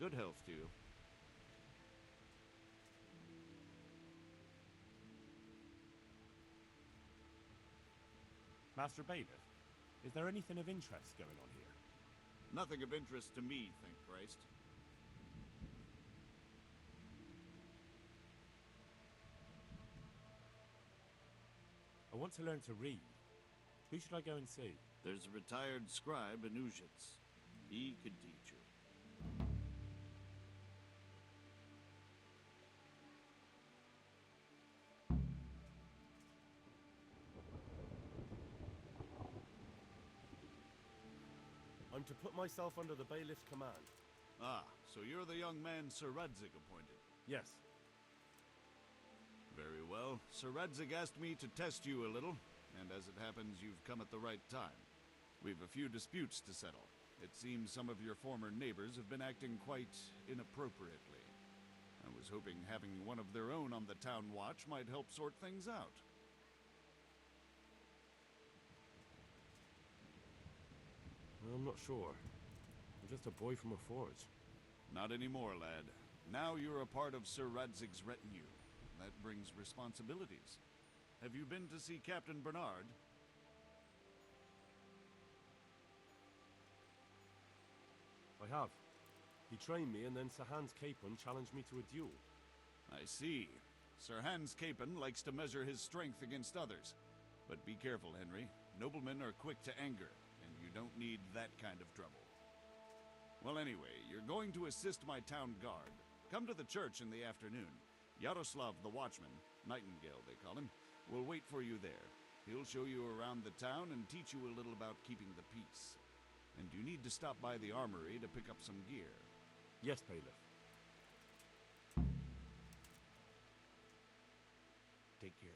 Good health to you. Master Bailiff, is there anything of interest going on here? Nothing of interest to me, thank Christ. I want to learn to read. Who should I go and see? There's a retired scribe in Ujits. He could teach you. I'm to put myself under the bailiff's command. Ah, so you're the young man Sir Radzig appointed. Yes. Very well. Sir Radzig asked me to test you a little, and as it happens, you've come at the right time. We've a few disputes to settle. It seems some of your former neighbors have been acting quite inappropriately. I was hoping having one of their own on the town watch might help sort things out. I'm not sure. I'm just a boy from a forge. Not anymore, lad. Now you're a part of Sir Radzig's retinue. That brings responsibilities. Have you been to see Captain Bernard? I have. He trained me, and then Sir Hans Capon challenged me to a duel. I see. Sir Hans Capon likes to measure his strength against others. But be careful, Henry. Noblemen are quick to anger, and you don't need that kind of trouble. Well, anyway, you're going to assist my town guard. Come to the church in the afternoon. Yaroslav the Watchman, Nightingale they call him, will wait for you there. He'll show you around the town and teach you a little about keeping the peace. And you need to stop by the armory to pick up some gear. Yes, Bailiff. Take care.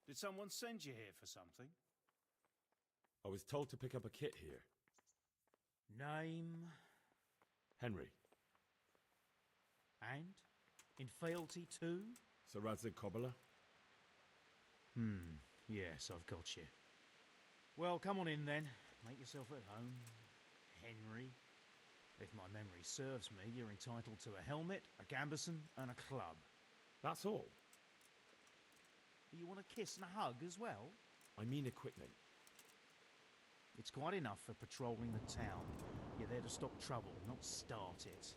Did someone send you here for something? I was told to pick up a kit here. Name Henry. and in fealty to? Sir Radzig Cobbler. Yes, I've got you. Well, come on in then. Make yourself at home, Henry. If my memory serves me, you're entitled to a helmet, a gambeson, and a club. That's all. You want a kiss and a hug as well? I mean equipment. It's quite enough for patrolling the town. You're there to stop trouble, not start it.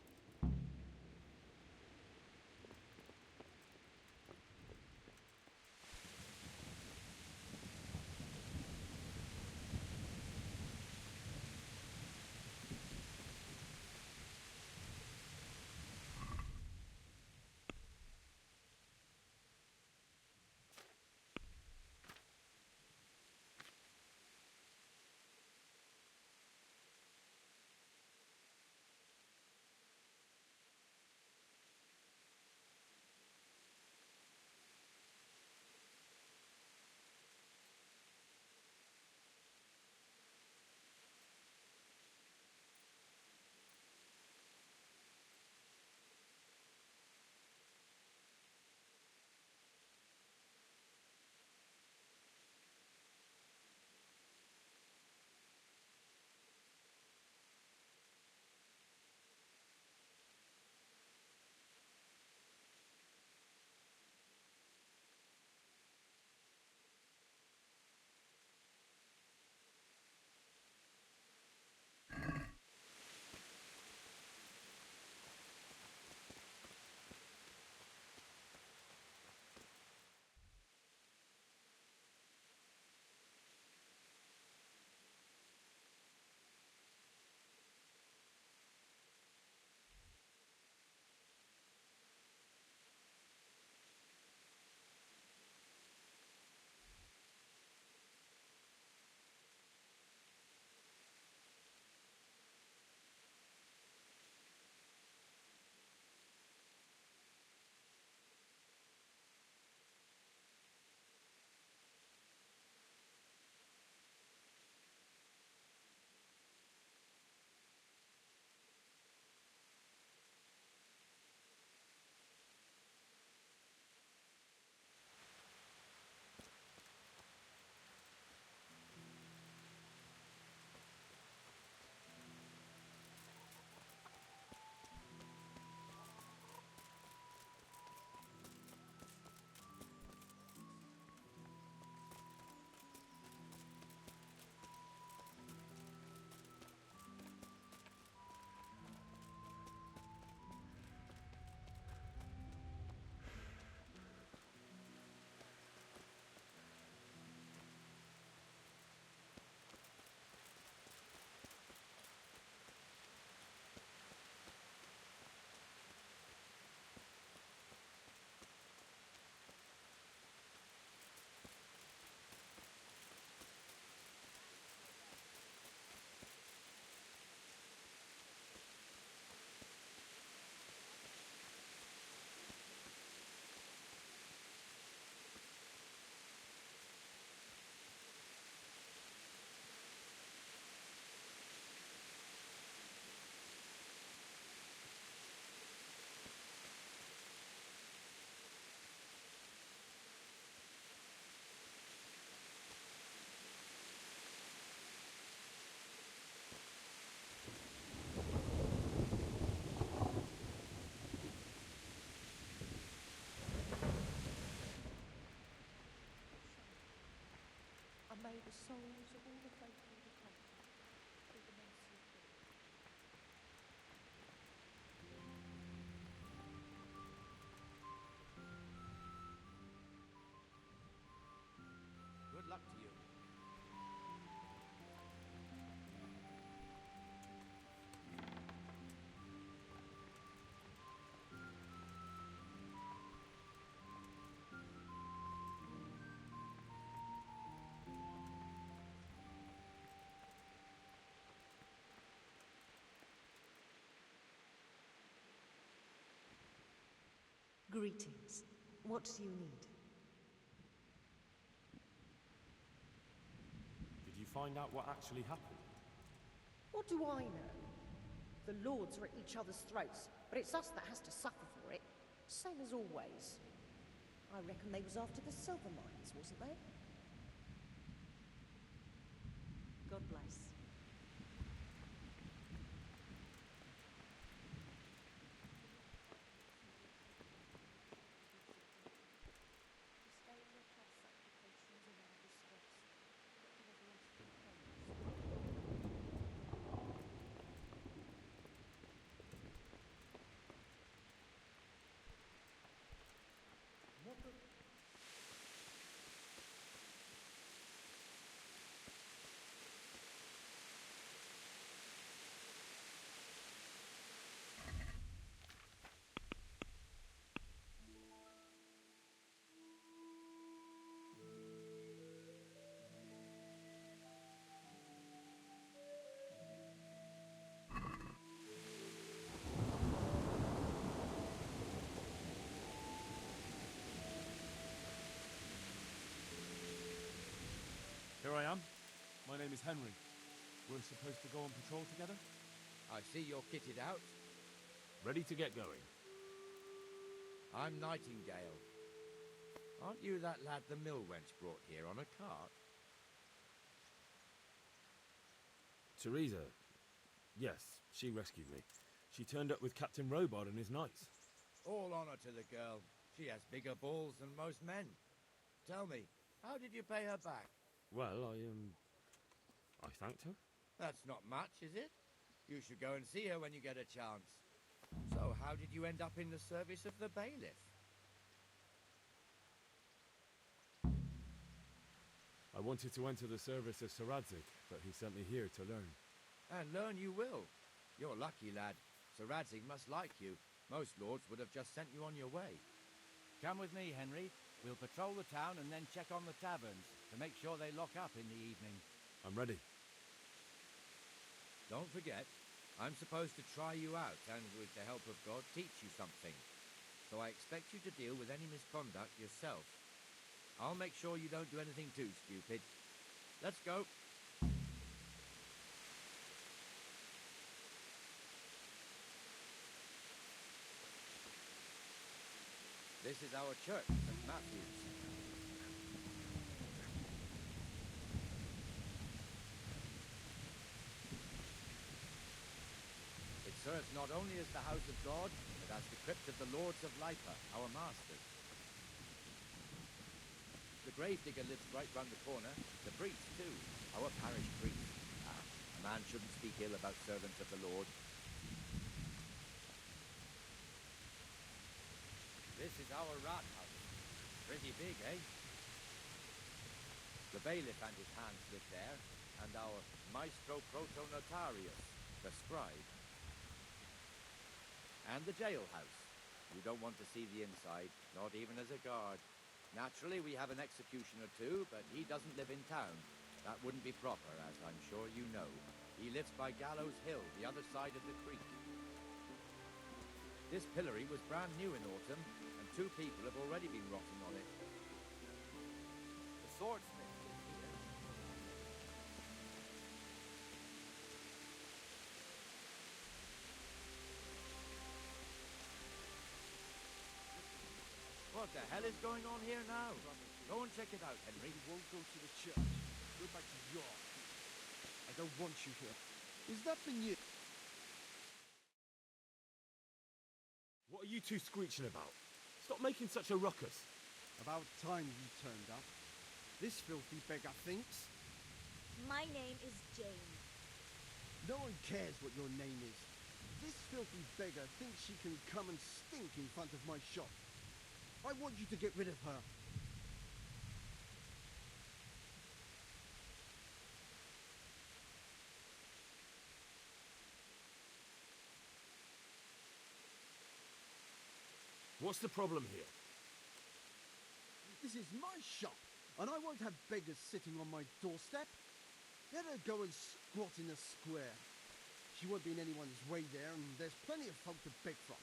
And may the souls of all the faithful departed through the mercy of God. Good luck to you. Greetings. What do you need? Did you find out what actually happened? What do I know? The lords are at each other's throats, but it's us that has to suffer for it. Same as always. I reckon they was after the silver mines, wasn't they? God bless. Stay in your past supplications and our distress, but for the blessed repose. name is Henry. We're supposed to go on patrol together? I see you're kitted out. Ready to get going. I'm Nightingale. Aren't you that lad the mill wench brought here on a cart? Teresa. Yes, she rescued me. She turned up with Captain Robard and his knights. All honor to the girl. She has bigger balls than most men. Tell me, how did you pay her back? Well, I thanked her. That's not much, is it? You should go and see her when you get a chance. So, how did you end up in the service of the bailiff? I wanted to enter the service of Sir Radzig, but he sent me here to learn. And learn you will. You're lucky, lad. Sir Radzig must like you. Most lords would have just sent you on your way. Come with me, Henry. We'll patrol the town and then check on the taverns to make sure they lock up in the evening. I'm ready. Don't forget, I'm supposed to try you out and, with the help of God, teach you something. So I expect you to deal with any misconduct yourself. I'll make sure you don't do anything too stupid. Let's go. This is our church, St. Matthew's. It serves not only as the house of God, but as the crypt of the Lords of Lipa, our masters. The gravedigger lives right round the corner. The priest, too. Our parish priest. A man shouldn't speak ill about servants of the Lord. This is our rat house. Pretty big, eh? The bailiff and his hands live there, and our maestro proto-notarius, the scribe. And the jailhouse. You don't want to see the inside, not even as a guard. Naturally, we have an executioner too, but he doesn't live in town. That wouldn't be proper, as I'm sure you know. He lives by Gallows Hill, the other side of the creek. This pillory was brand new in autumn, and 2 people have already been rotting on it. The swordsmith lives here. What the hell is going on here now? Go and check it out, Henry. You won't go to the church. Go back to your house. I don't want you here. Is that the news? What are you two screeching about? Stop making such a ruckus. About time you turned up. This filthy beggar thinks. My name is Jane. No one cares what your name is. This filthy beggar thinks she can come and stink in front of my shop. I want you to get rid of her. What's the problem here? This is my shop, and I won't have beggars sitting on my doorstep. Let her go and squat in a square. She won't be in anyone's way there, and there's plenty of folk to beg from.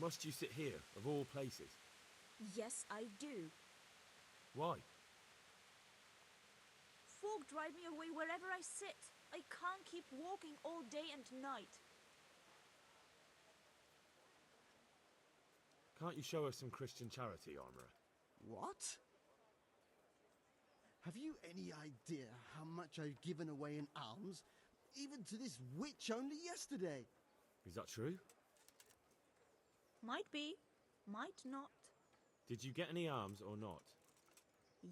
Must you sit here, of all places? Yes, I do. Why? Folk drive me away wherever I sit. I can't keep walking all day and night. Can't you show us some Christian charity, Armourer? What? Have you any idea how much I've given away in alms, even to this witch only yesterday? Is that true? Might be, might not. Did you get any arms or not?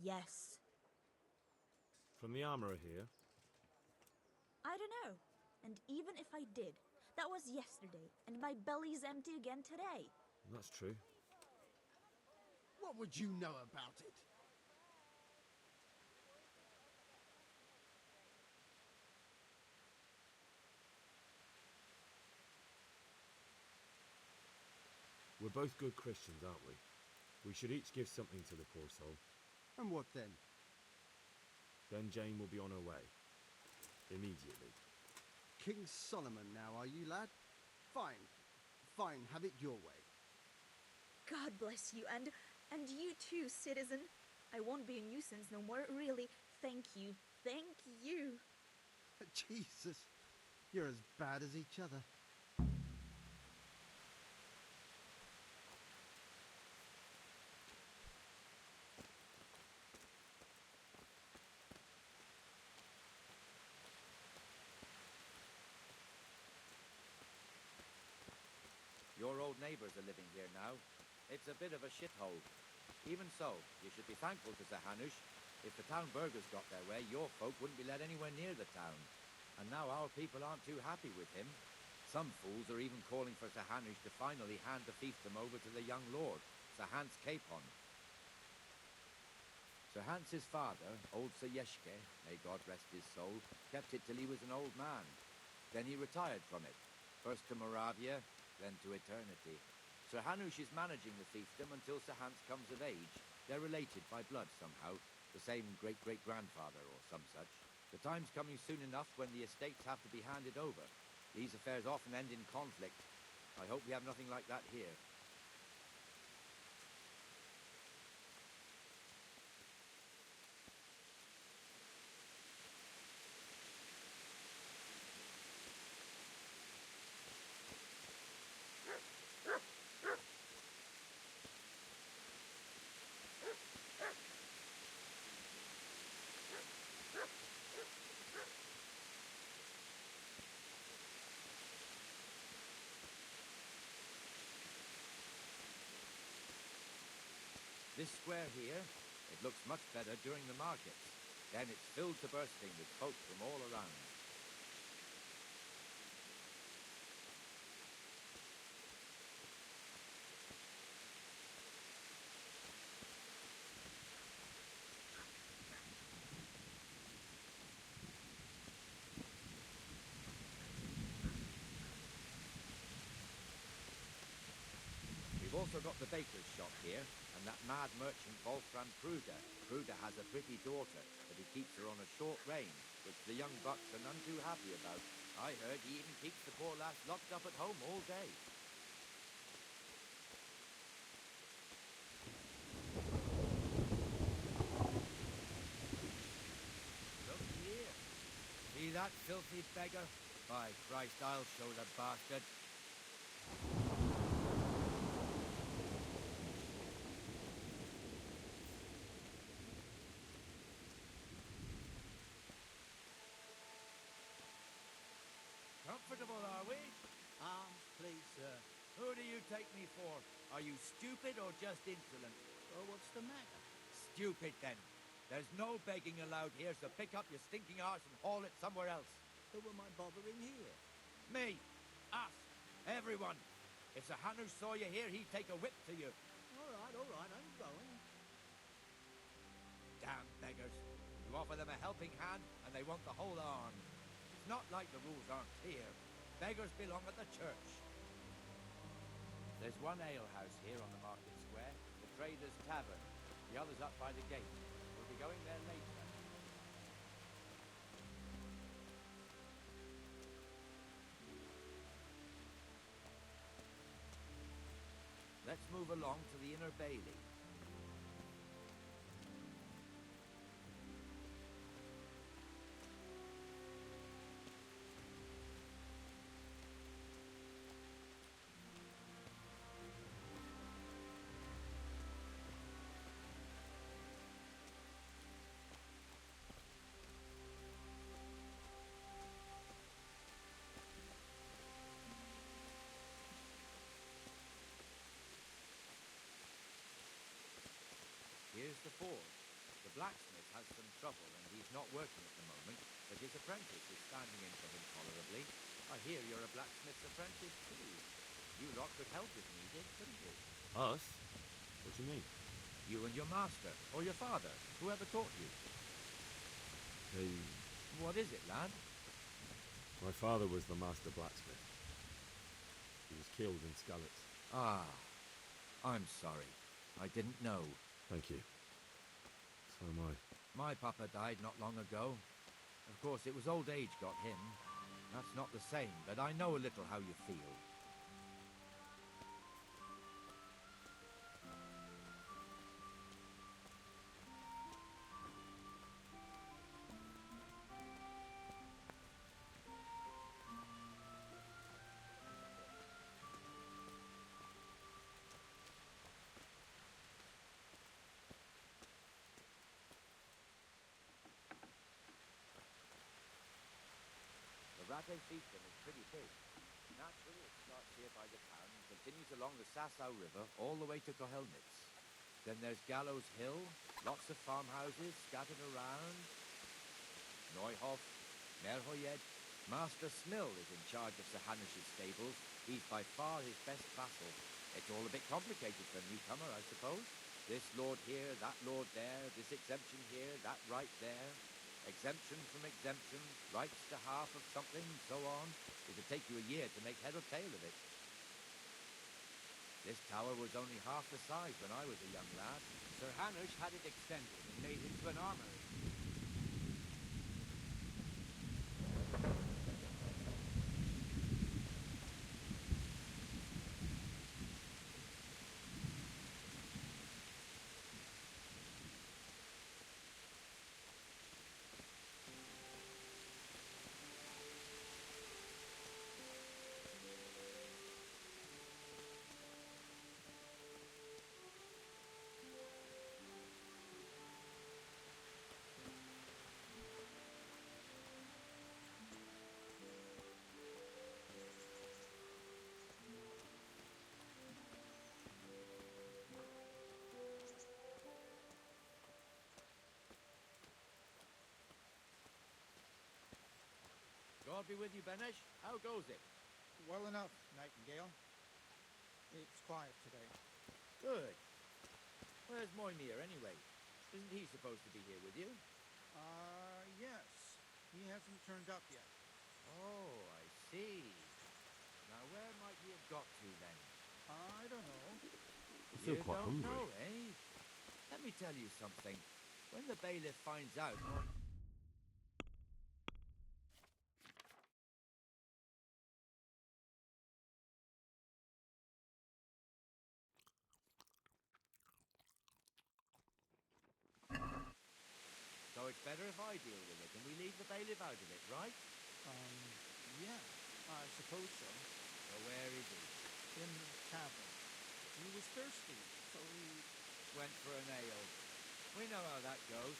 Yes. From the Armourer here? I don't know. And even if I did, that was yesterday, and my belly's empty again today. That's true. What would you know about it? We're both good Christians, aren't we? We should each give something to the poor soul. And what then? Then Jane will be on her way. Immediately. King Solomon now, are you, lad? Fine. Fine, have it your way. God bless you, and you too, citizen. I won't be a nuisance no more, really. Thank you. Thank you. Jesus, you're as bad as each other. Your old neighbours are living here now. It's a bit of a shithole. Even so, you should be thankful to Sir Hanush. If the town burghers got their way, your folk wouldn't be let anywhere near the town. And now our people aren't too happy with him. Some fools are even calling for Sir Hanush to finally hand the fiefdom over to the young lord, Sir Hans Capon. Sir Hans's father, old Sir Yeshke, may God rest his soul, kept it till he was an old man. Then he retired from it, first to Moravia, then to eternity. Sir Hanush is managing the fiefdom until Sir Hans comes of age. They're related by blood somehow, the same great-great-grandfather or some such. The time's coming soon enough when the estates have to be handed over. These affairs often end in conflict. I hope we have nothing like that here. This square here, it looks much better during the markets. Then it's filled to bursting with folk from all around. We've also got the baker's shop here, and that mad merchant Wolfram Kruger. Kruger has a pretty daughter, but he keeps her on a short rein, which the young bucks are none too happy about. I heard he even keeps the poor lass locked up at home all day. Look here. See that filthy beggar? By Christ, I'll show the bastard. Comfortable, are we? Please, sir. Who do you take me for? Are you stupid or just insolent? Oh, what's the matter? Stupid, then. There's no begging allowed here, so pick up your stinking arse and haul it somewhere else. Who am I bothering here? Me. Us. Everyone. If Sir Hanush saw you here, he'd take a whip to you. All right, I'm going. Damn beggars. You offer them a helping hand, and they want the whole arm. It's not like the rules aren't clear. Beggars belong at the church. There's one alehouse here on the market square, the Trader's Tavern. The other's up by the gate. We'll be going there later. Let's move along to the Inner Bailey. Here's the forge. The blacksmith has some trouble and he's not working at the moment, but his apprentice is standing in for him tolerably. I hear you're a blacksmith's apprentice too. You lot could help if needed, couldn't you? Us? What do you mean? You and your master, or your father, whoever taught you. They... What is it, lad? My father was the master blacksmith. He was killed in Skalitz. Ah, I'm sorry. I didn't know. Thank you. So am I. My papa died not long ago. Of course, it was old age got him. That's not the same, but I know a little how you feel. Abate fiefdom is pretty big. Naturally, it starts here by the town and continues along the Sasau River all the way to Kohelnitz. Then there's Gallows Hill, lots of farmhouses scattered around. Neuhof, Merhoyed. Master Smill is in charge of Sir Hanish's stables. He's by far his best vassal. It's all a bit complicated for a newcomer, I suppose. This lord here, that lord there, this exemption here, that right there. Exemption from exemption, rights to half of something, so on. It'd take you a year to make head or tail of it. This tower was only half the size when I was a young lad. Sir Hanush had it extended and made into an armory. God be with you, Benesh. How goes it? Well enough, Nightingale. It's quiet today. Good. Where's Moimir, anyway? Isn't he supposed to be here with you? Yes. He hasn't turned up yet. Oh, I see. Now, where might he have got to, then? I don't know. Still You quite don't hungry. know, eh? Let me tell you something. When the bailiff finds out... So it's better if I deal with it and we leave the bailiff out of it, right? Yeah, I suppose so. So where is he? In the tavern. He was thirsty, so he... Went for an ale. We know how that goes.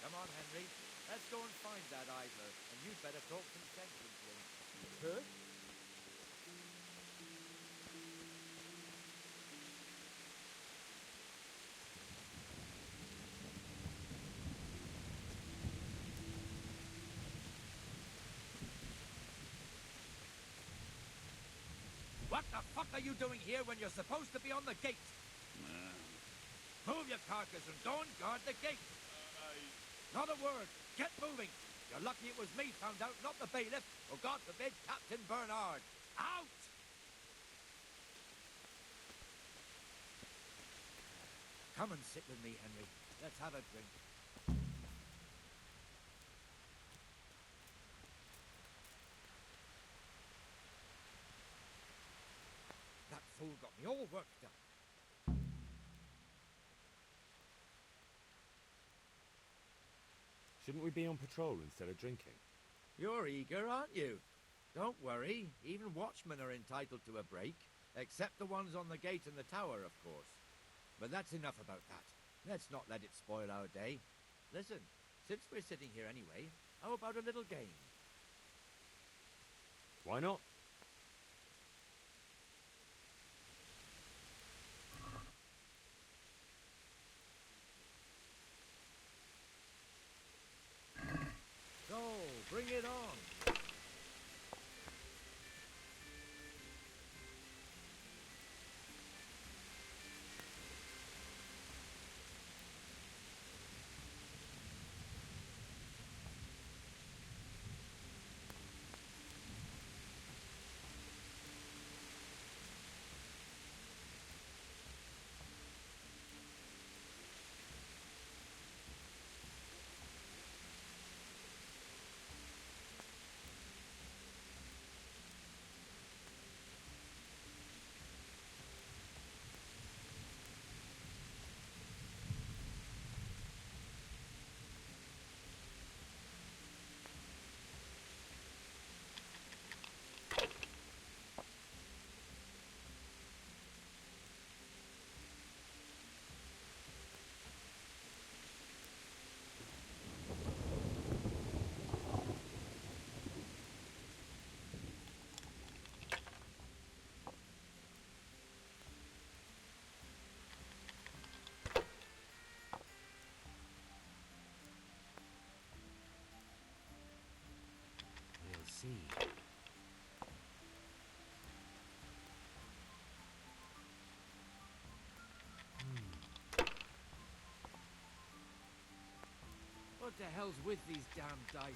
Come on, Henry. Let's go and find that idler, and you'd better talk some sense into him. Good? What the fuck are you doing here when you're supposed to be on the gate? Move your carcass and go and guard the gate. Not a word. Get moving. You're lucky it was me found out, not the bailiff, or God forbid, Captain Bernard. Out! Come and sit with me, Henry. Let's have a drink. That fool got me all worked up. Shouldn't we be on patrol instead of drinking? You're eager, aren't you? Don't worry. Even watchmen are entitled to a break. Except the ones on the gate and the tower, of course. But that's enough about that. Let's not let it spoil our day. Listen, since we're sitting here anyway, how about a little game? Why not? So, bring it on. see. What the hell's with these damn dice?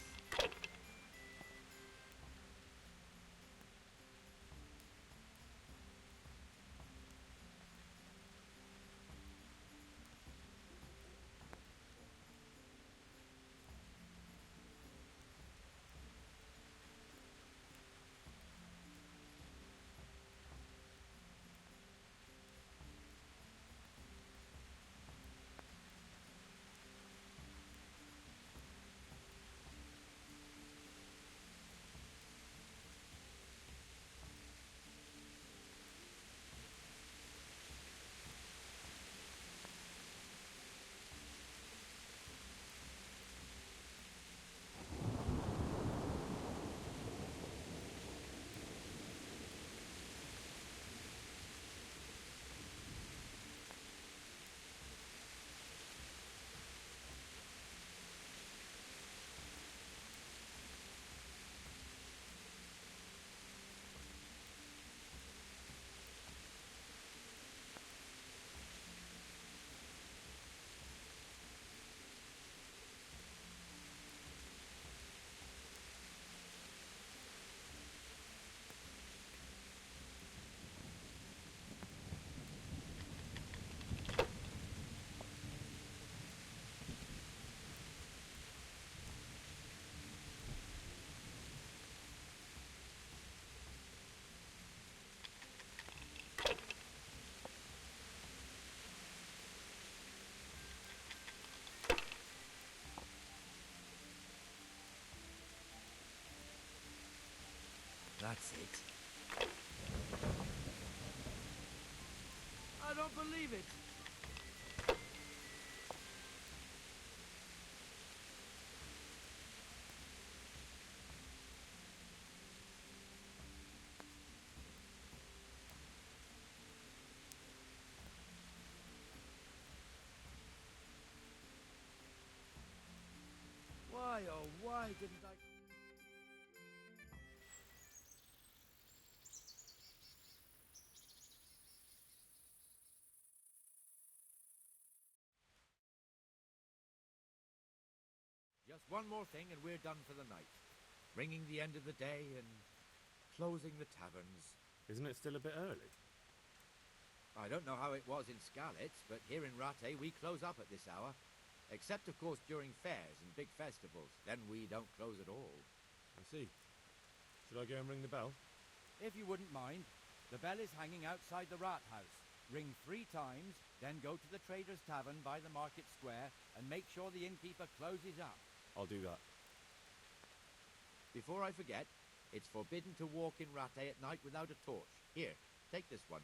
That's it. I don't believe it. Why, oh, why didn't I... Just one more thing and we're done for the night. Ringing the end of the day and closing the taverns. Isn't it still a bit early? I don't know how it was in Skalitz, but here in Rattay we close up at this hour. Except, of course, during fairs and big festivals. Then we don't close at all. I see. Should I go and ring the bell? If you wouldn't mind, the bell is hanging outside the rat house. Ring 3 times, then go to the Trader's Tavern by the market square and make sure the innkeeper closes up. I'll do that. Before I forget, it's forbidden to walk in Rattay at night without a torch. Here, take this one.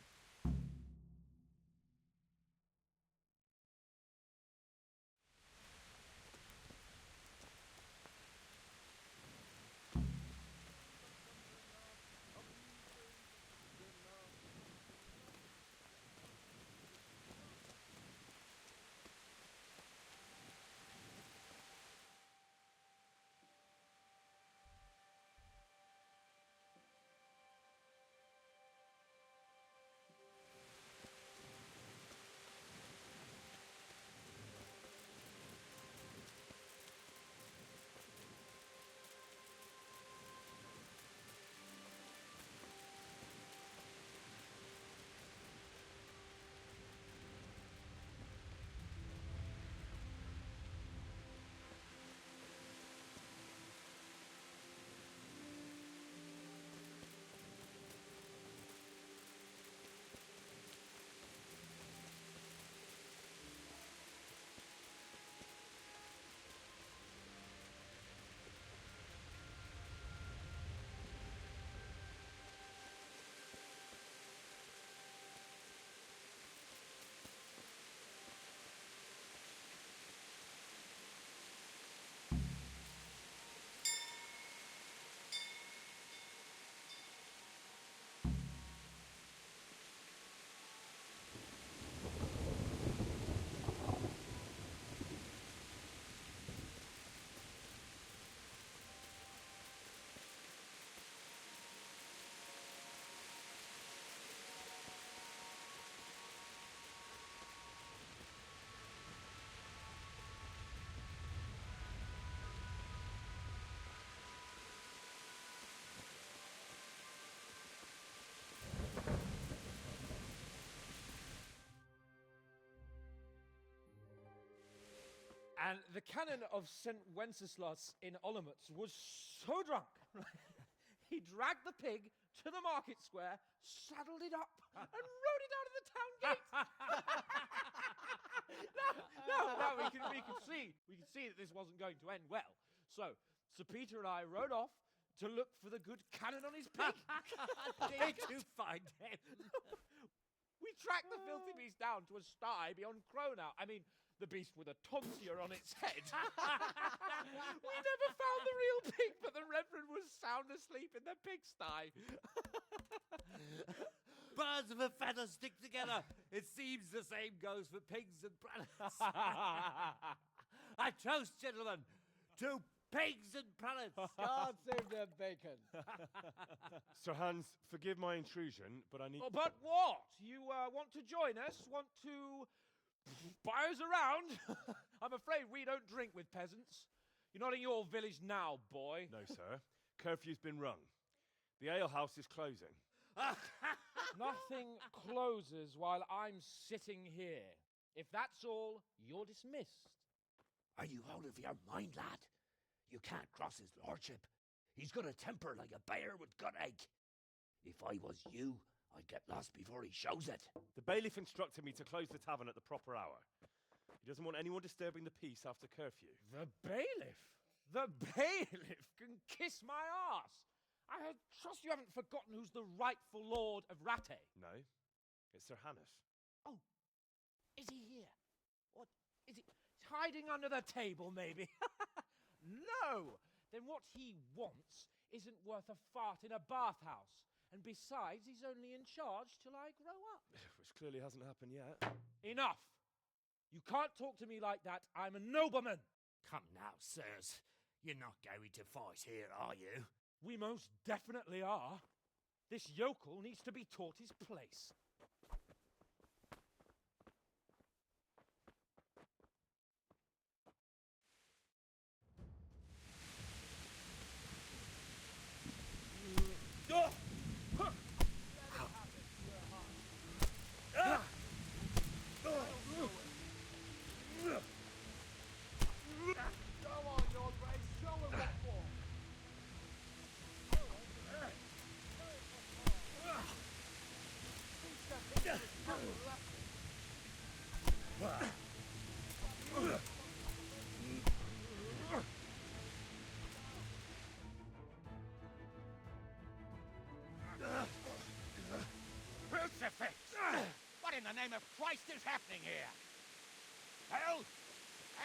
And the canon of St. Wenceslas in Olomouc was so drunk, he dragged the pig to the market square, saddled it up, and rode it out of the town gate. No, we could see that this wasn't going to end well. So, Sir Peter and I rode off to look for the good canon on his pig. Did you find him? We tracked the filthy beast down to a sty beyond Cronau. I mean, the beast with a tonsure on its head. We never found the real pig, but the Reverend was sound asleep in the pigsty. Birds of a feather stick together. It seems the same goes for pigs and planets. I toast, gentlemen, to pigs and planets. God save the bacon. Sir Hans, forgive my intrusion, but I need... Oh, but what? You want to join us? Want to buy us around? I'm afraid we don't drink with peasants. You're not in your village now, boy. No, sir. Curfew's been rung. The alehouse is closing. Nothing closes while I'm sitting here. If that's all, you're dismissed. Are you out of your mind, lad? You can't cross his lordship. He's got a temper like a bear with gut ache. If I was you, I'd get lost before he shows it. The bailiff instructed me to close the tavern at the proper hour. He doesn't want anyone disturbing the peace after curfew. The bailiff? The bailiff can kiss my arse. I trust you haven't forgotten who's the rightful lord of Rattay. No, it's Sir Hannes. Oh, is he here? What, is he hiding under the table, maybe? No! Then what he wants isn't worth a fart in a bathhouse. And besides, he's only in charge till I grow up. Which clearly hasn't happened yet. Enough! You can't talk to me like that. I'm a nobleman. Come now, sirs. You're not going to fight here, are you? We most definitely are. This yokel needs to be taught his place. Crucifix! What in the name of Christ is happening here? Hell?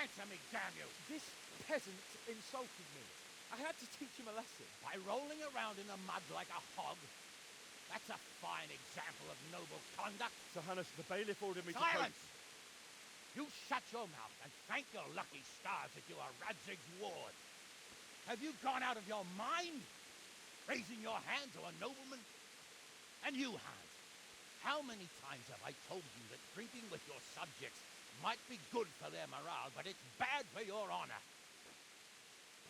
Answer me, damn you! This peasant insulted me. I had to teach him a lesson. By rolling around in the mud like a hog? That's a fine example of noble conduct. Sir Hannes, the bailiff ordered me Silence! You shut your mouth and thank your lucky stars that you are Radzig's ward. Have you gone out of your mind? Raising your hand to a nobleman? And you, Hans, how many times have I told you that drinking with your subjects might be good for their morale, but it's bad for your honor?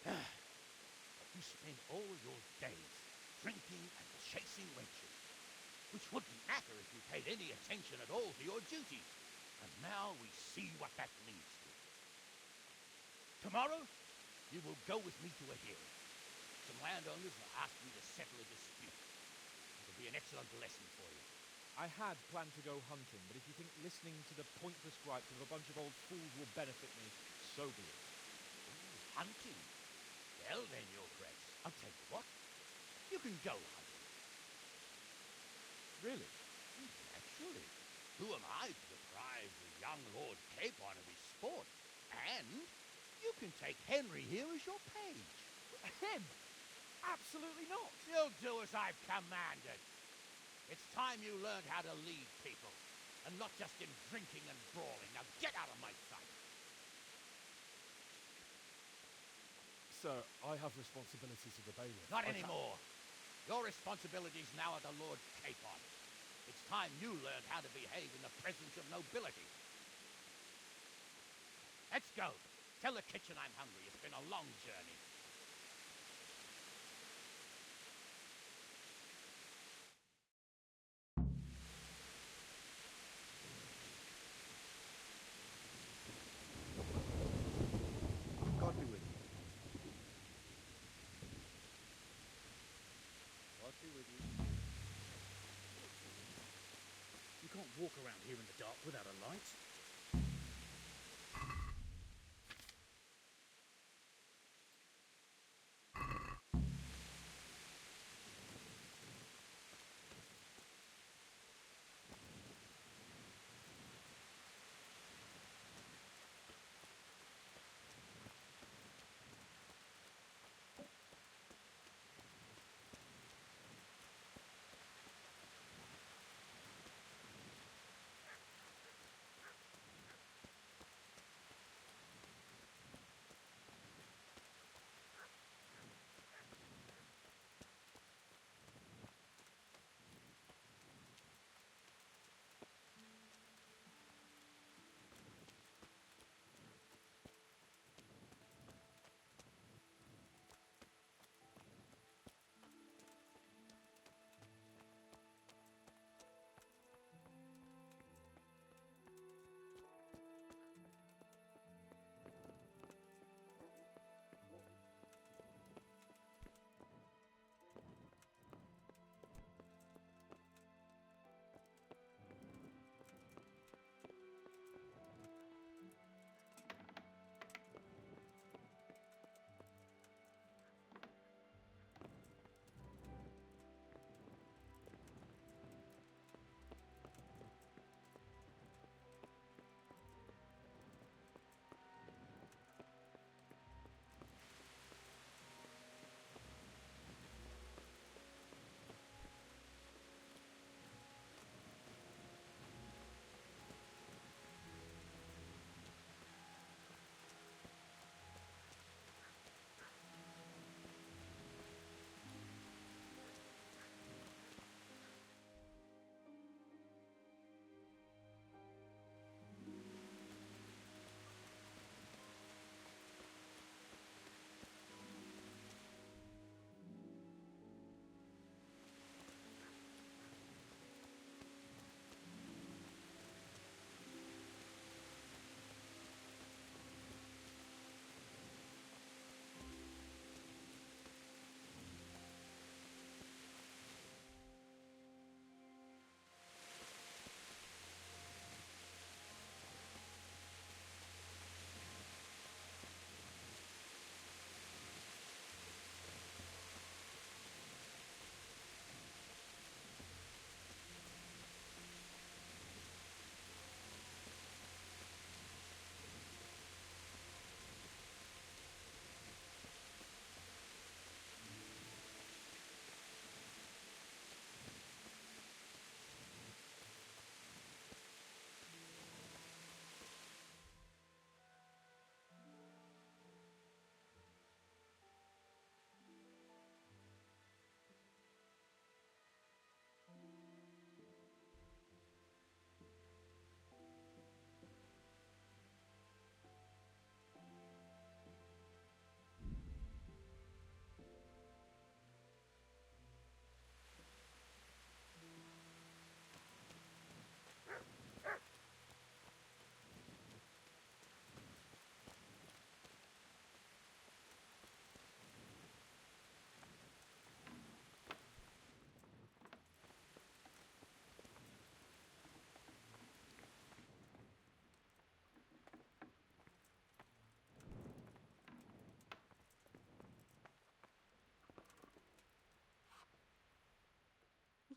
You spend all your days drinking and chasing wenches, which wouldn't matter if you paid any attention at all to your duties. And now we see what that leads to. Tomorrow, you will go with me to a hearing. Some landowners will ask me to settle a dispute. It'll be an excellent lesson for you. I had planned to go hunting, but if you think listening to the pointless gripes of a bunch of old fools will benefit me, so be it. Ooh, hunting? Well then, your grace, I'll tell you what. You can go hunting. Really? Naturally. Who am I to deprive the young Lord Capon of his sport? And you can take Henry here as your page. Him? Absolutely not. You'll do as I've commanded. It's time you learned how to lead people, and not just in drinking and brawling. Now get out of my sight. Sir, I have responsibilities of the bailiff. Not anymore. Your responsibilities now are the Lord Capon. It's time you learned how to behave in the presence of nobility. Let's go. Tell the kitchen I'm hungry. It's been a long journey. You can't walk around here in the dark without a light.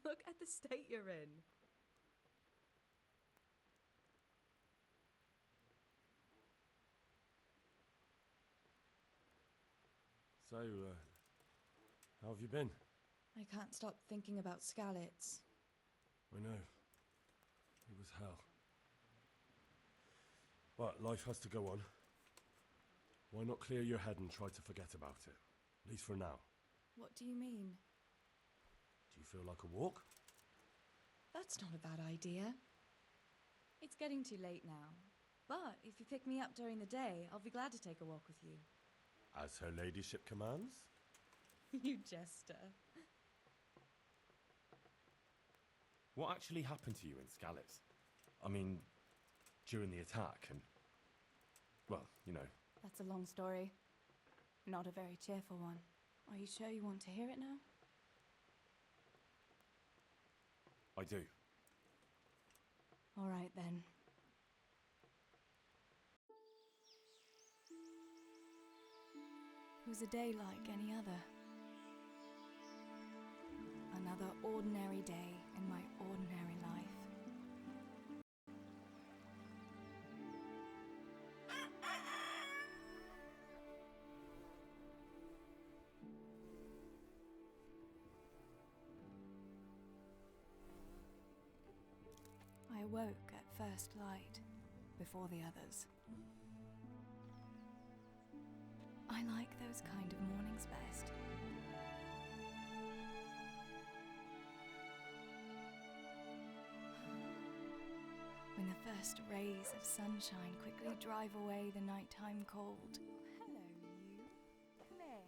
Look at the state you're in. So, how have you been? I can't stop thinking about Skalitz. I know. It was hell. But life has to go on. Why not clear your head and try to forget about it? At least for now. What do you mean? Do you feel like a walk? That's not a bad idea. It's getting too late now. But if you pick me up during the day, I'll be glad to take a walk with you. As her ladyship commands? You jester. What actually happened to you in Skalitz? I mean, during the attack and... well, you know. That's a long story. Not a very cheerful one. Are you sure you want to hear it now? I do. All right then. It was a day like any other. Another ordinary day in my ordinary life. I awoke at first light, before the others. I like those kind of mornings best. When the first rays of sunshine quickly drive away the nighttime cold. Hello, you. Come here.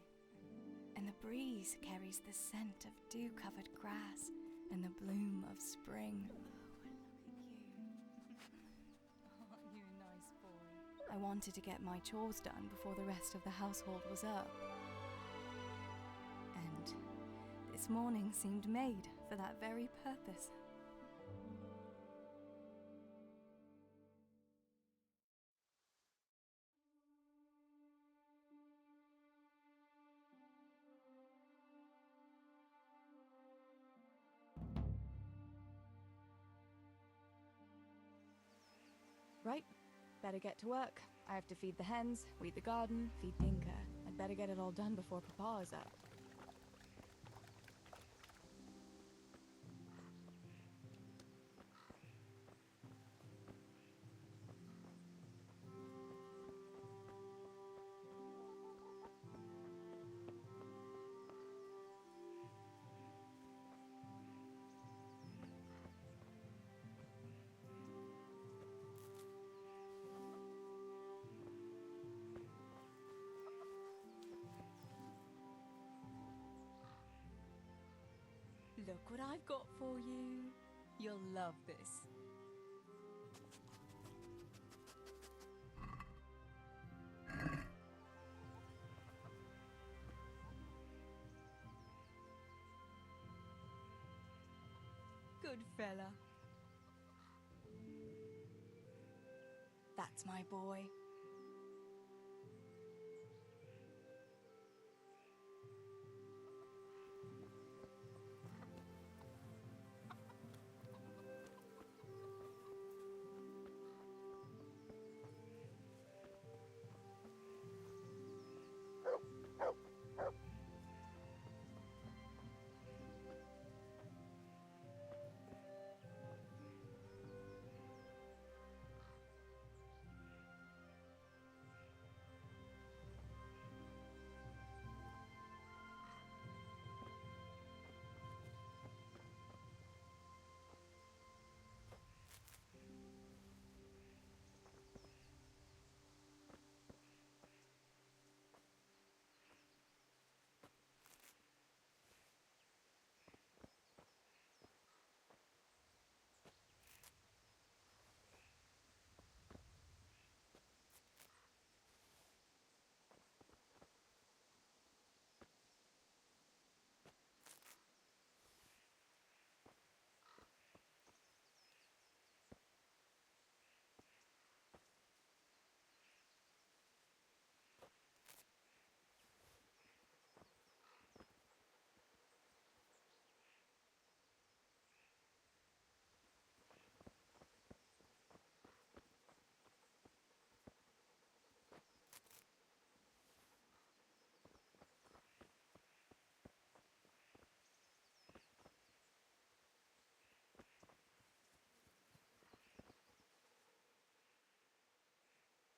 And the breeze carries the scent of dew-covered grass and the bloom of spring. Aren't you a nice boy? I wanted to get my chores done before the rest of the household was up. And this morning seemed made for that very purpose. Right, better get to work. I have to feed the hens, weed the garden, feed Dinka. I'd better get it all done before Papa is up. Look what I've got for you. You'll love this. Good fella. That's my boy.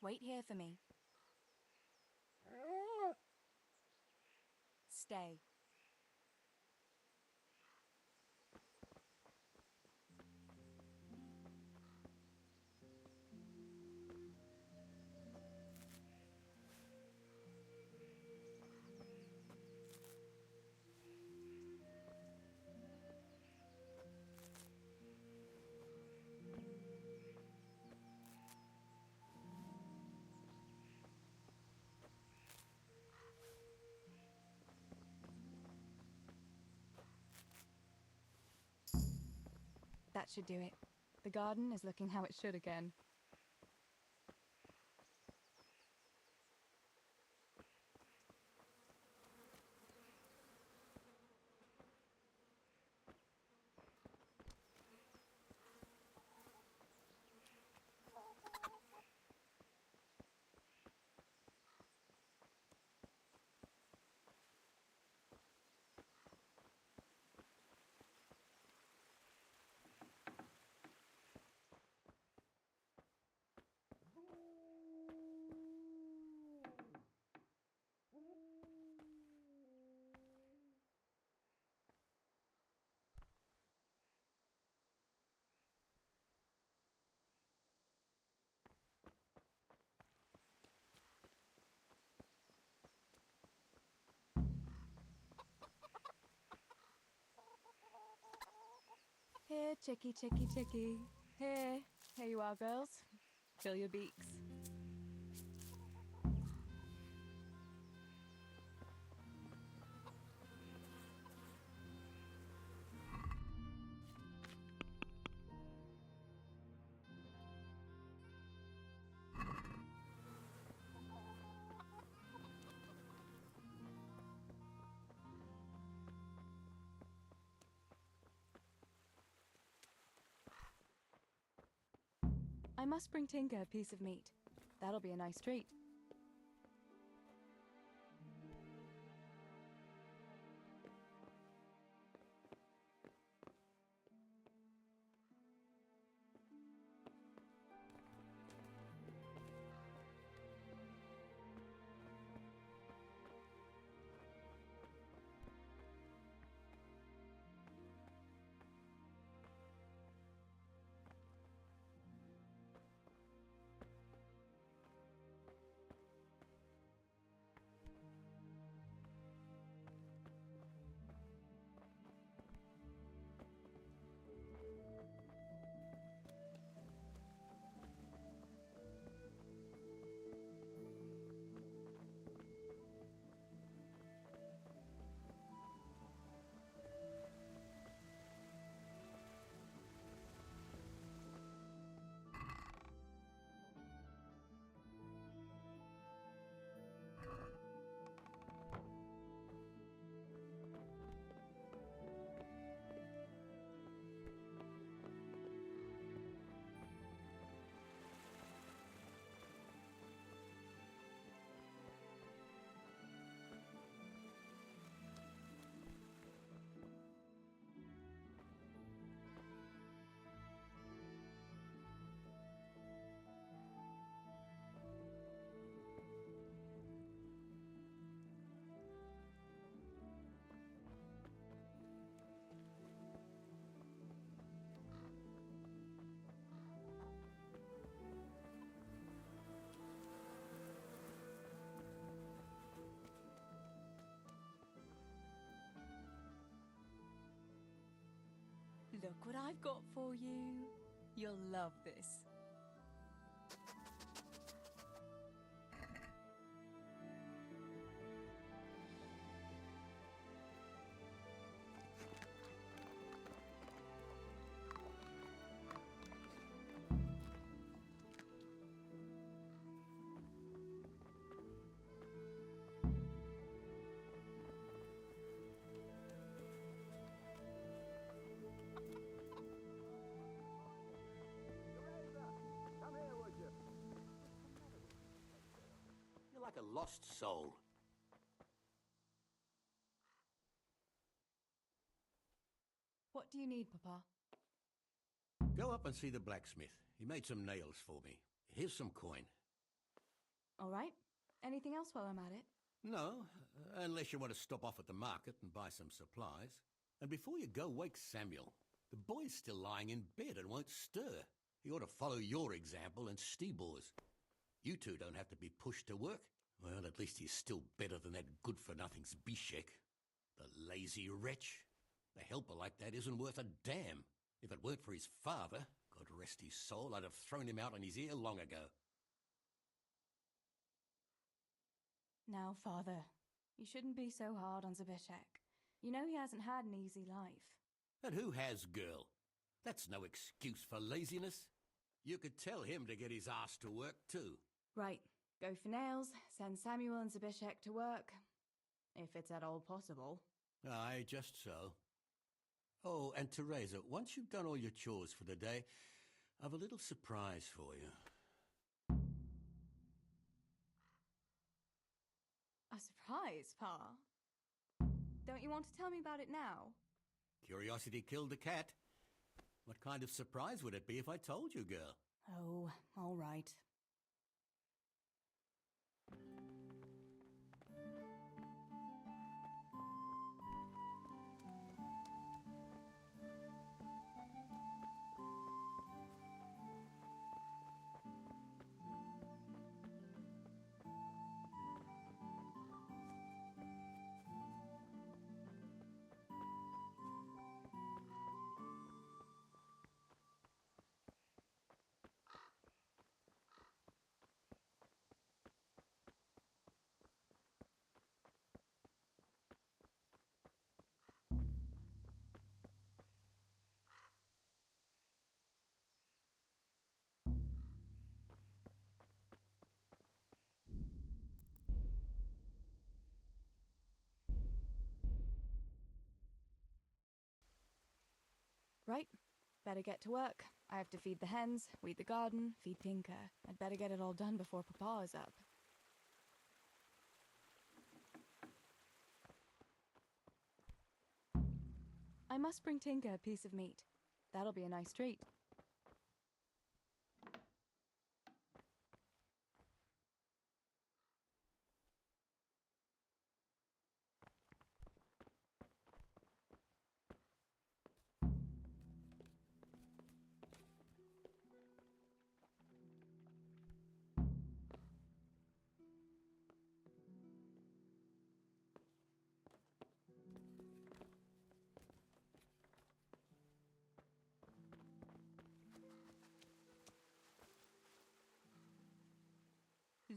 Wait here for me. Stay. That should do it. The garden is looking how it should again. Here, chickie, chickie, chickie. Here. Here you are, girls. Fill your beaks. I must bring Tinker a piece of meat. That'll be a nice treat. Look what I've got for you. You'll love this. Like a lost soul. What do you need, Papa? Go up and see the blacksmith. He made some nails for me. Here's some coin. All right. Anything else while I'm at it? No, unless you want to stop off at the market and buy some supplies. And before you go, wake Samuel. The boy's still lying in bed and won't stir. He ought to follow your example and Stebor's. You two don't have to be pushed to work. Well, at least he's still better than that good-for-nothing's Bishek. The lazy wretch. A helper like that isn't worth a damn. If it weren't for his father, God rest his soul, I'd have thrown him out on his ear long ago. Now, Father, you shouldn't be so hard on Zbyszek. You know he hasn't had an easy life. And who has, girl? That's no excuse for laziness. You could tell him to get his ass to work too. Right, go for nails, send Samuel and Zbyszek to work. If it's at all possible. Aye, just so. Oh, and Teresa, once you've done all your chores for the day, I've a little surprise for you. A surprise, Pa? Don't you want to tell me about it now? Curiosity killed the cat. What kind of surprise would it be if I told you, girl? Oh, all right. Right, better get to work. I have to feed the hens, weed the garden, feed Tinker. I'd better get it all done before Papa is up. I must bring Tinker a piece of meat. That'll be a nice treat.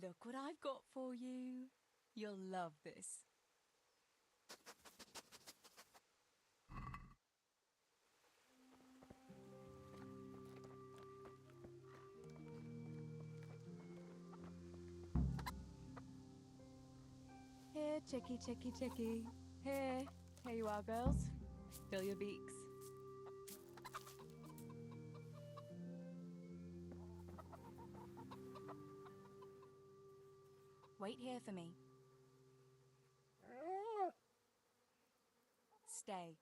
Look what I've got for you. You'll love this. Here, chickie, chickie, chickie. Here. Here you are, girls. Fill your beaks. Wait here for me. Stay.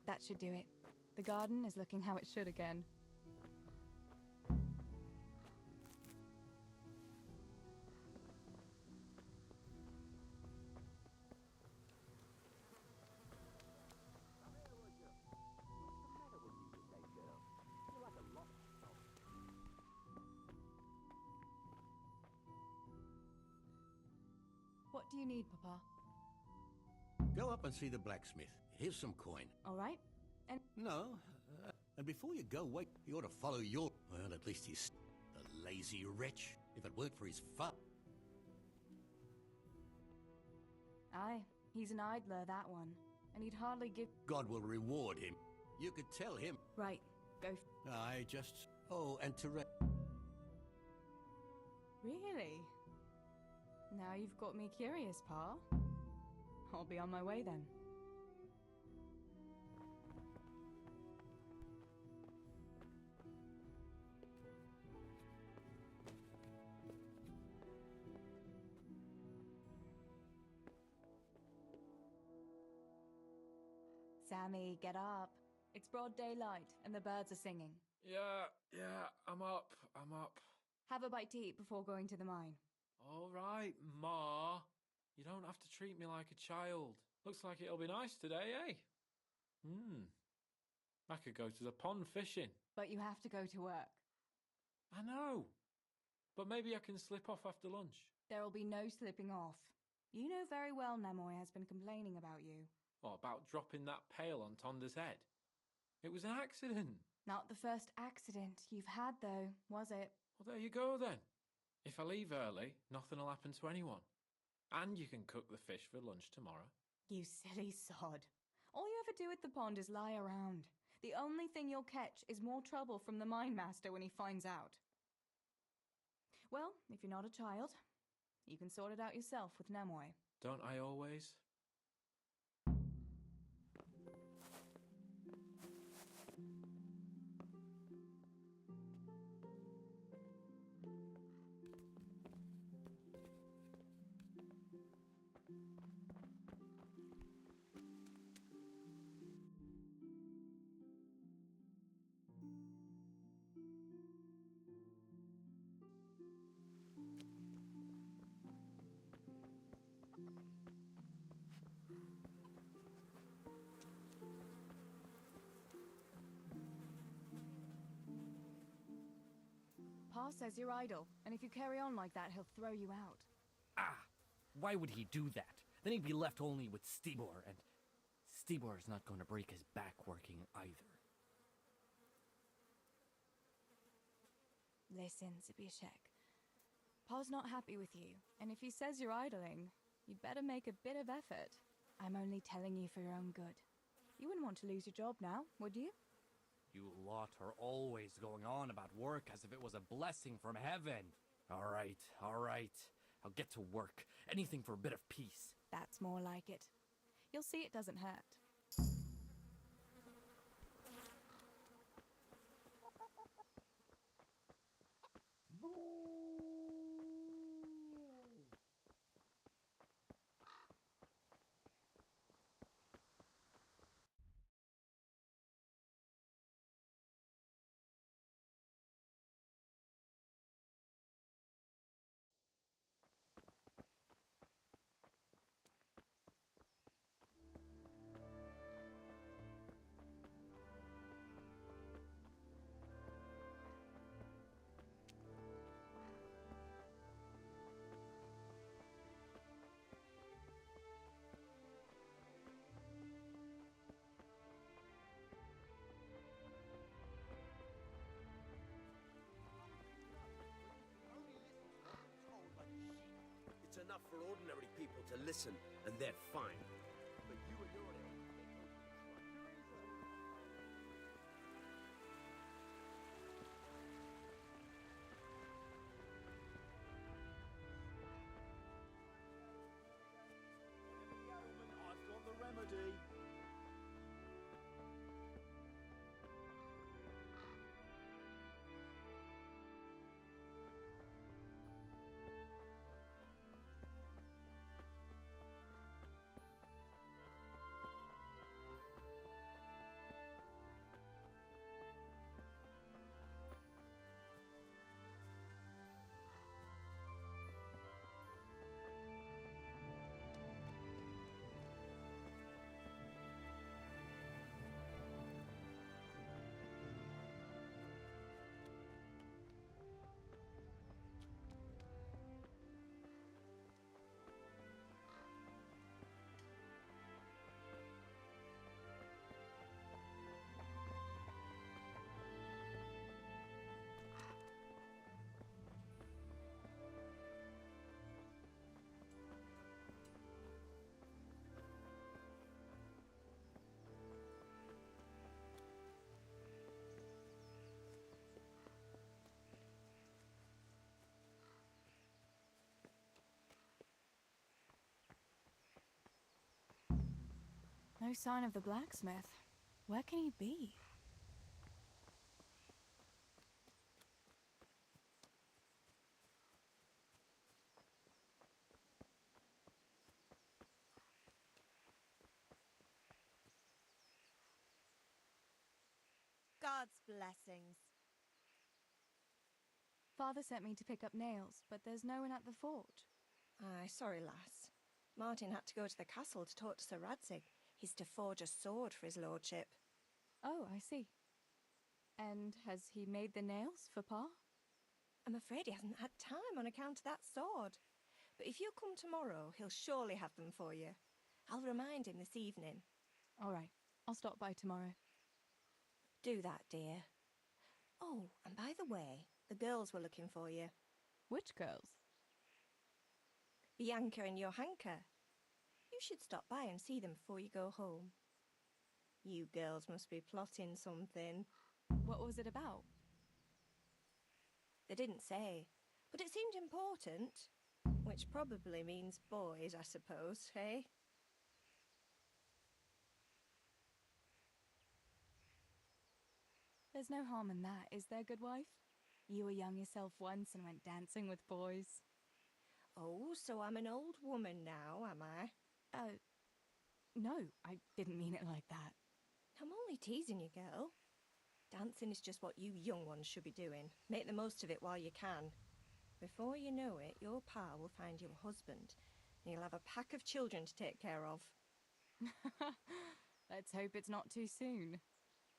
That should do it. The garden is looking how it should again. What do you need, Papa? Go up and see the blacksmith. Here's some coin. All right. And No. And before you go, wait. He ought to follow your... Well, at least he's a lazy wretch. If it weren't for his fa... aye, he's an idler, that one. And he'd hardly give... God will reward him. You could tell him. Right, go... I just... Oh, and Teresa... Really? Now you've got me curious, Pa. I'll be on my way then. Sammy, get up. It's broad daylight, and the birds are singing. Yeah, I'm up. Have a bite to eat before going to the mine. All right, Ma. You don't have to treat me like a child. Looks like it'll be nice today, eh? I could go to the pond fishing. But you have to go to work. I know. But maybe I can slip off after lunch. There will be no slipping off. You know very well Nemoy has been complaining about you. What, about dropping that pail on Tonda's head? It was an accident. Not the first accident you've had, though, was it? Well, there you go, then. If I leave early, nothing will happen to anyone. And you can cook the fish for lunch tomorrow. You silly sod. All you ever do at the pond is lie around. The only thing you'll catch is more trouble from the mine master when he finds out. Well, if you're not a child, you can sort it out yourself with Nemoy. Don't I always? Pa says you're idle, and if you carry on like that, he'll throw you out. Ah! Why would he do that? Then he'd be left only with Stibor, and Stibor's not going to break his back working either. Listen, Zbyszek. Pa's not happy with you, and if he says you're idling, you'd better make a bit of effort. I'm only telling you for your own good. You wouldn't want to lose your job now, would you? You lot are always going on about work as if it was a blessing from heaven. All right. I'll get to work. Anything for a bit of peace. That's more like it. You'll see it doesn't hurt. It's enough for ordinary people to listen, and they're fine. But you and your I've got the remedy. No sign of the blacksmith. Where can he be? God's blessings. Father sent me to pick up nails, but there's no one at the fort. Aye, sorry, lass. Martin had to go to the castle to talk to Sir Radzig. He's to forge a sword for his lordship. Oh, I see. And has he made the nails for Pa? I'm afraid he hasn't had time on account of that sword. But if you come tomorrow, he'll surely have them for you. I'll remind him this evening. All right, I'll stop by tomorrow. Do that, dear. Oh, and by the way, the girls were looking for you. Which girls? Bianca and Johanka. You should stop by and see them before you go home. You girls must be plotting something. What was it about? They didn't say, but it seemed important. Which probably means boys, I suppose, eh? There's no harm in that, is there, good wife? You were young yourself once and went dancing with boys. Oh, so I'm an old woman now, am I? No, I didn't mean it like that. I'm only teasing you, girl. Dancing is just what you young ones should be doing. Make the most of it while you can. Before you know it, your pa will find you a husband, and you'll have a pack of children to take care of. Let's hope it's not too soon.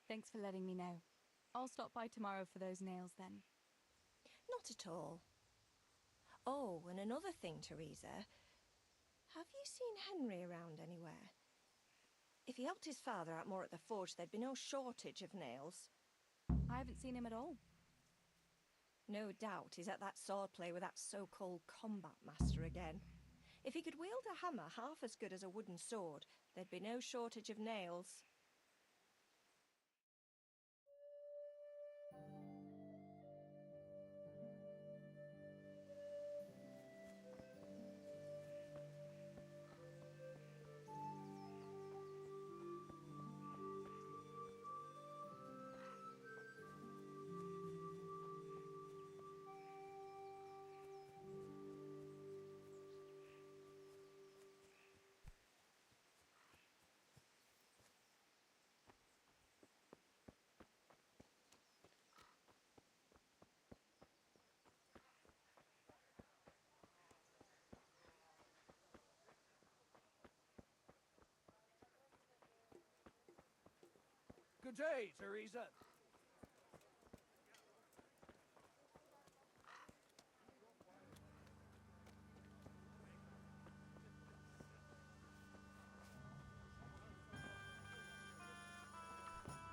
Thanks for letting me know. I'll stop by tomorrow for those nails then. Not at all. Oh, and another thing, Teresa. Have you seen Henry around anywhere? If he helped his father out more at the forge, there'd be no shortage of nails. I haven't seen him at all. No doubt he's at that swordplay with that so-called combat master again. If he could wield a hammer half as good as a wooden sword, there'd be no shortage of nails. Good day, Teresa.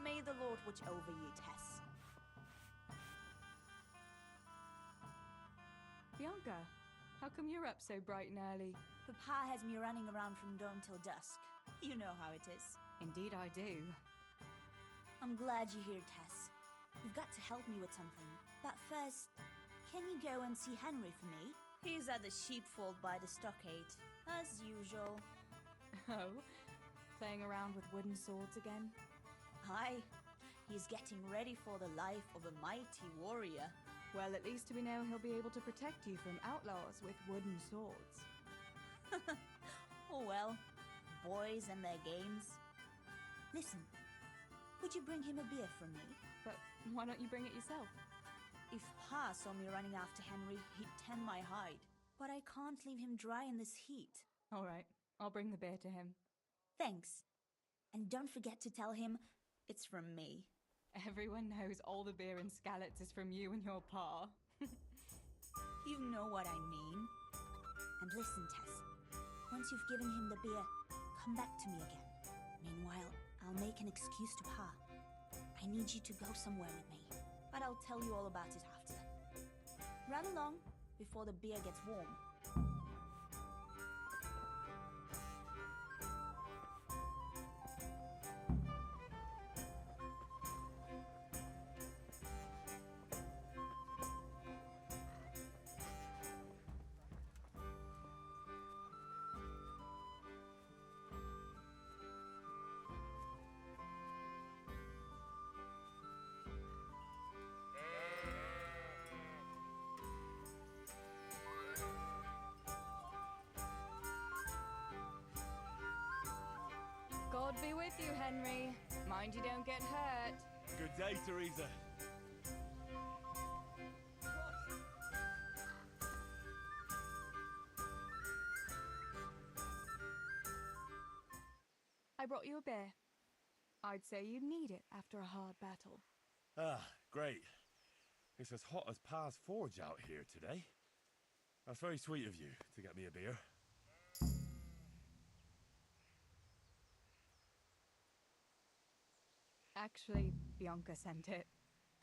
May the Lord watch over you, Tess. Bianca, how come you're up so bright and early? Papa has me running around from dawn till dusk. You know how it is. Indeed I do. I'm glad you're here, Tess. You've got to help me with something. But first, can you go and see Henry for me? He's at the sheepfold by the stockade, as usual. Oh? Playing around with wooden swords again? Aye. He's getting ready for the life of a mighty warrior. Well, at least we know he'll be able to protect you from outlaws with wooden swords. Oh well, boys and their games. Listen, would you bring him a beer from me? But why don't you bring it yourself? If Pa saw me running after Henry, he'd tan my hide. But I can't leave him dry in this heat. All right, I'll bring the beer to him. Thanks. And don't forget to tell him it's from me. Everyone knows all the beer in Skalitz is from you and your pa. You know what I mean. And listen, Tess. Once you've given him the beer, come back to me again. Meanwhile, I'll make an excuse to Pa. I need you to go somewhere with me, but I'll tell you all about it after. Run along before the beer gets warm. you, Henry. Mind you don't get hurt. Good day, Teresa. I brought you a beer. I'd say you'd need it after a hard battle. Ah, great. It's as hot as Pa's Forge out here today. That's very sweet of you to get me a beer. Actually, Bianca sent it.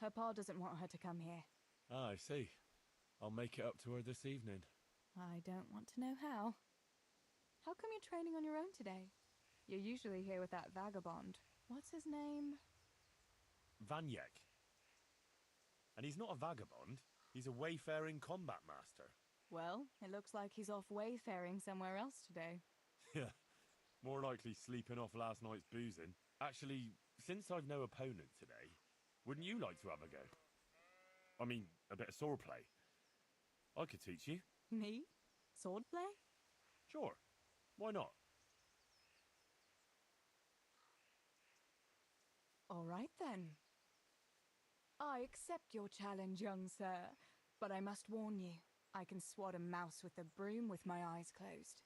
Her pa doesn't want her to come here. Ah, I see. I'll make it up to her this evening. I don't want to know how. How come you're training on your own today? You're usually here with that vagabond. What's his name? Vanyek. And he's not a vagabond. He's a wayfaring combat master. Well, it looks like he's off wayfaring somewhere else today. Yeah, more likely sleeping off last night's boozing. Actually, since I've no opponent today, wouldn't you like to have a go? I mean, a bit of swordplay. I could teach you. Me? Swordplay? Sure. Why not? All right then. I accept your challenge, young sir, but I must warn you, I can swat a mouse with a broom with my eyes closed.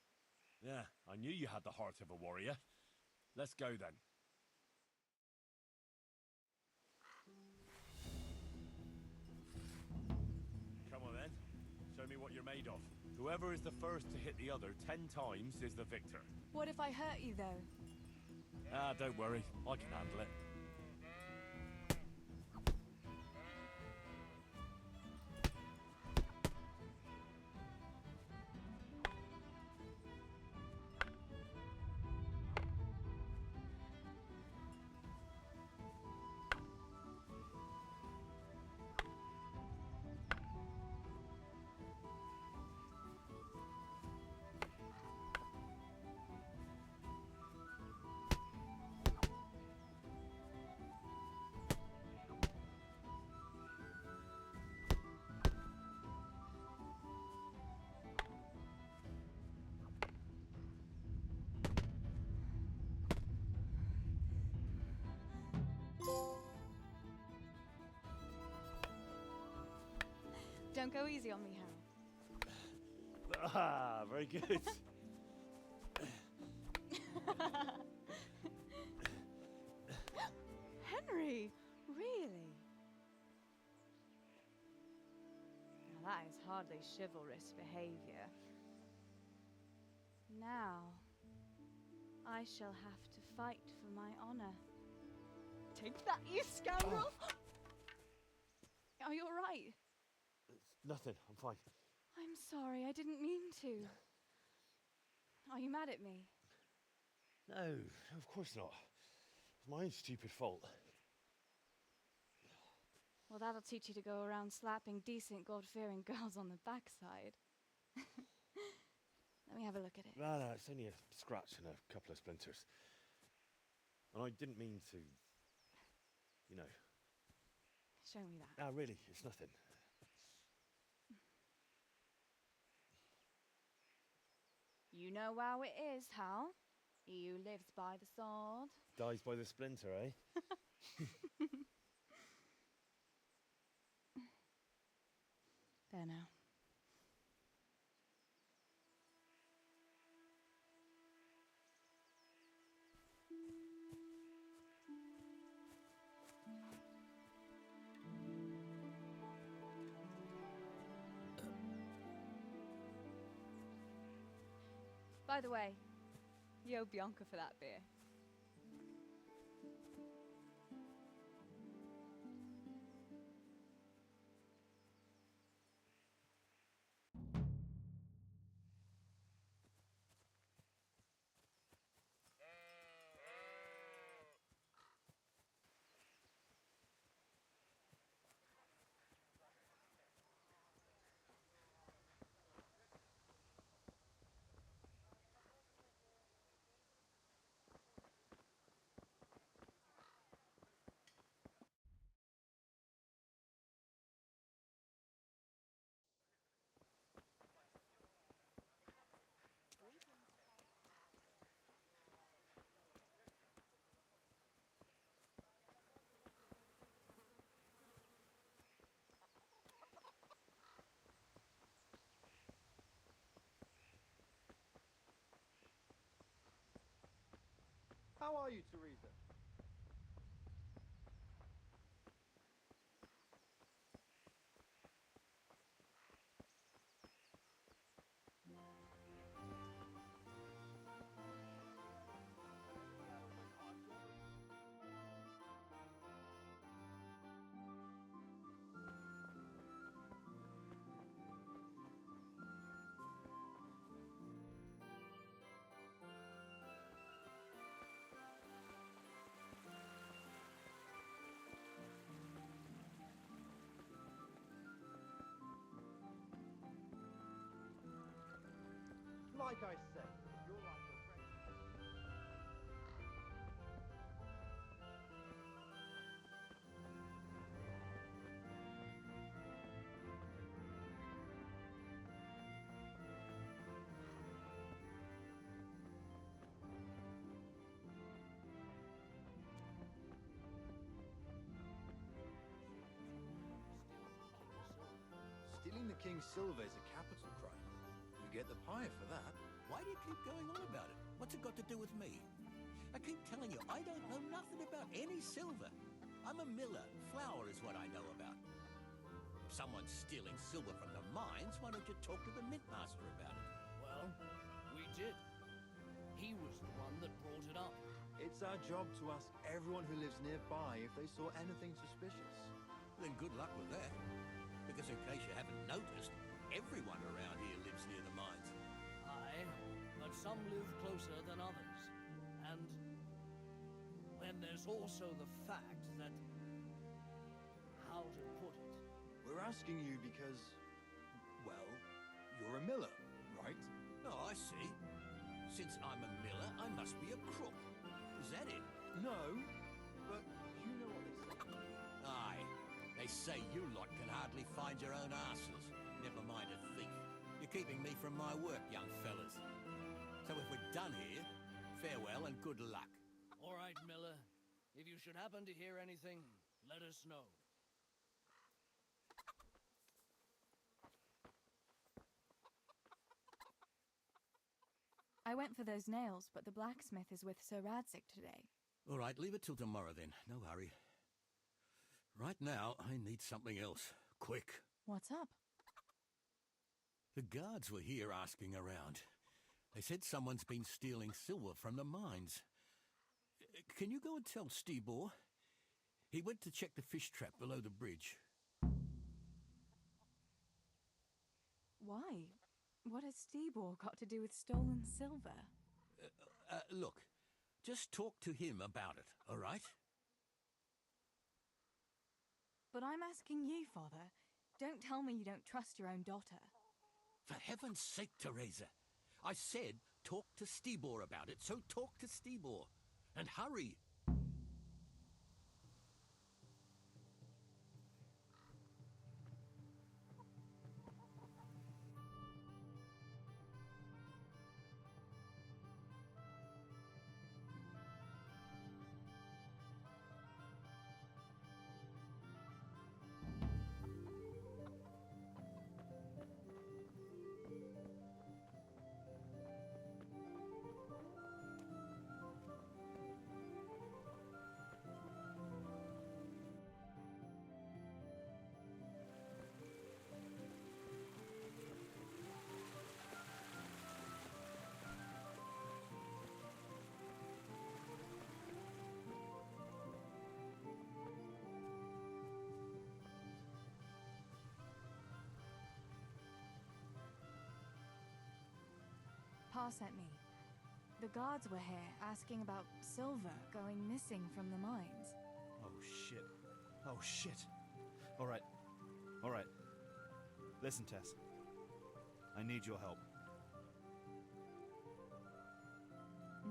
Yeah, I knew you had the heart of a warrior. Let's go then. Come on then. Show me what you're made of. Whoever is the first to hit the other 10 times is the victor. What if I hurt you, though? Ah, don't worry. I can handle it. Don't go easy on me, Hal. Ah, very good. Henry, really? Now that is hardly chivalrous behavior. Now, I shall have to fight for my honor. Take that, you scoundrel! Are you all right? Nothing, I'm fine. I'm sorry, I didn't mean to. Are you mad at me? No, of course not. It's my own stupid fault. Well, that'll teach you to go around slapping decent, God-fearing girls on the backside. Let me have a look at it. No, it's only a scratch and a couple of splinters. And I didn't mean to, you know. Show me that. No, really, it's nothing. You know how it is, Hal. He who lives by the sword Dies by the splinter, eh? There now. By the way, you owe Bianca for that beer. are you, Teresa? Like I said, you're like a Stealing the king's silver is a capital crime. You get the pie for that. Why do you keep going on about it? What's it got to do with me? I keep telling you, I don't know nothing about any silver. I'm a miller. Flour is what I know about. If someone's stealing silver from the mines, why don't you talk to the mint master about it? Well, we did. He was the one that brought it up. It's our job to ask everyone who lives nearby if they saw anything suspicious. Then good luck with that. Because in case you haven't noticed, everyone around here lives near the mines. Aye, but some live closer than others. And then there's also the fact that... how to put it? We're asking you because, well, you're a miller, right? Oh, I see. Since I'm a miller, I must be a crook. Is that it? No, but you know what they say. Aye. They say you lot can hardly find your own asses. Never mind a thief. You're keeping me from my work, young fellas. So if we're done here, farewell and good luck. All right, Miller. If you should happen to hear anything, let us know. I went for those nails, but the blacksmith is with Sir Radzik today. All right, leave it till tomorrow then. No hurry. Right now, I need something else. Quick. What's up? The guards were here asking around. They said someone's been stealing silver from the mines. Can you go and tell Stibor? He went to check the fish trap below the bridge. Why? What has Stibor got to do with stolen silver? Look, just talk to him about it, all right? But I'm asking you, Father. Don't tell me you don't trust your own daughter. For heaven's sake, Teresa. I said talk to Stibor about it, so talk to Stibor. And hurry. Pa sent me. The guards were here asking about silver going missing from the mines. Oh, shit. Oh, shit. All right. All right. Listen, Tess. I need your help.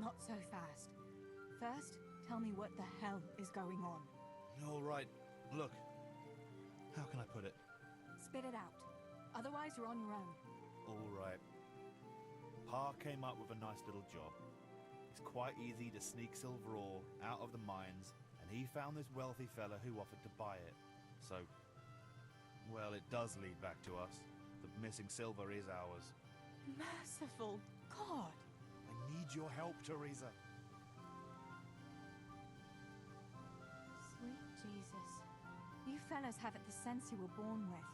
Not so fast. First, tell me what the hell is going on. All right. Look. How can I put it? Spit it out. Otherwise, you're on your own. All right. Pa came up with a nice little job. It's quite easy to sneak silver ore out of the mines, and he found this wealthy fella who offered to buy it. So, well, it does lead back to us. The missing silver is ours. Merciful God! I need your help, Teresa. Jesus. You fellas haven't the sense you were born with.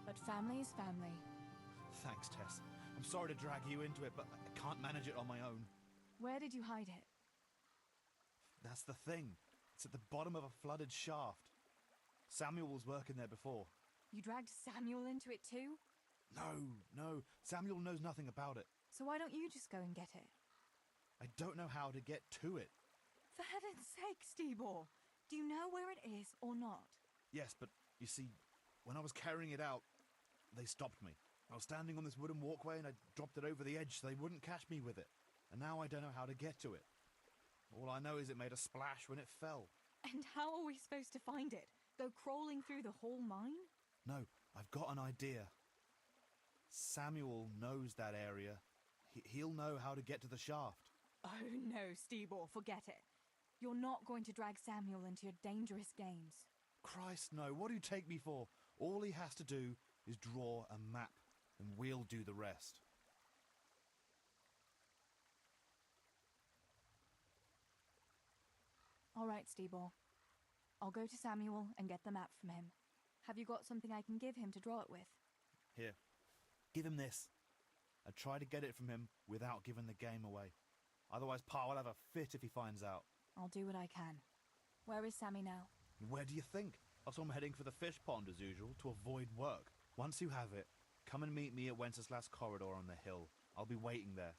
But family is family. Thanks, Tess. I'm sorry to drag you into it, but I can't manage it on my own. Where did you hide it? That's the thing. It's at the bottom of a flooded shaft. Samuel was working there before. You dragged Samuel into it too? No. Samuel knows nothing about it. So why don't you just go and get it? I don't know how to get to it. For heaven's sake, Stibor! Do you know where it is or not? Yes, but you see, when I was carrying it out, they stopped me. I was standing on this wooden walkway and I dropped it over the edge so they wouldn't catch me with it. And now I don't know how to get to it. All I know is it made a splash when it fell. And how are we supposed to find it? Go crawling through the whole mine? No, I've got an idea. Samuel knows that area. He'll know how to get to the shaft. Oh no, Stibor, forget it. You're not going to drag Samuel into your dangerous games. Christ, no. What do you take me for? All he has to do is draw a map, and we'll do the rest. All right, Stibor. I'll go to Samuel and get the map from him. Have you got something I can give him to draw it with? Here, give him this. I try to get it from him without giving the game away. Otherwise, Pa will have a fit if he finds out. I'll do what I can. Where is Sammy now? Where do you think? I saw him heading for the fish pond as usual to avoid work. Once you have it, come and meet me at Wenceslas corridor on the hill. I'll be waiting there.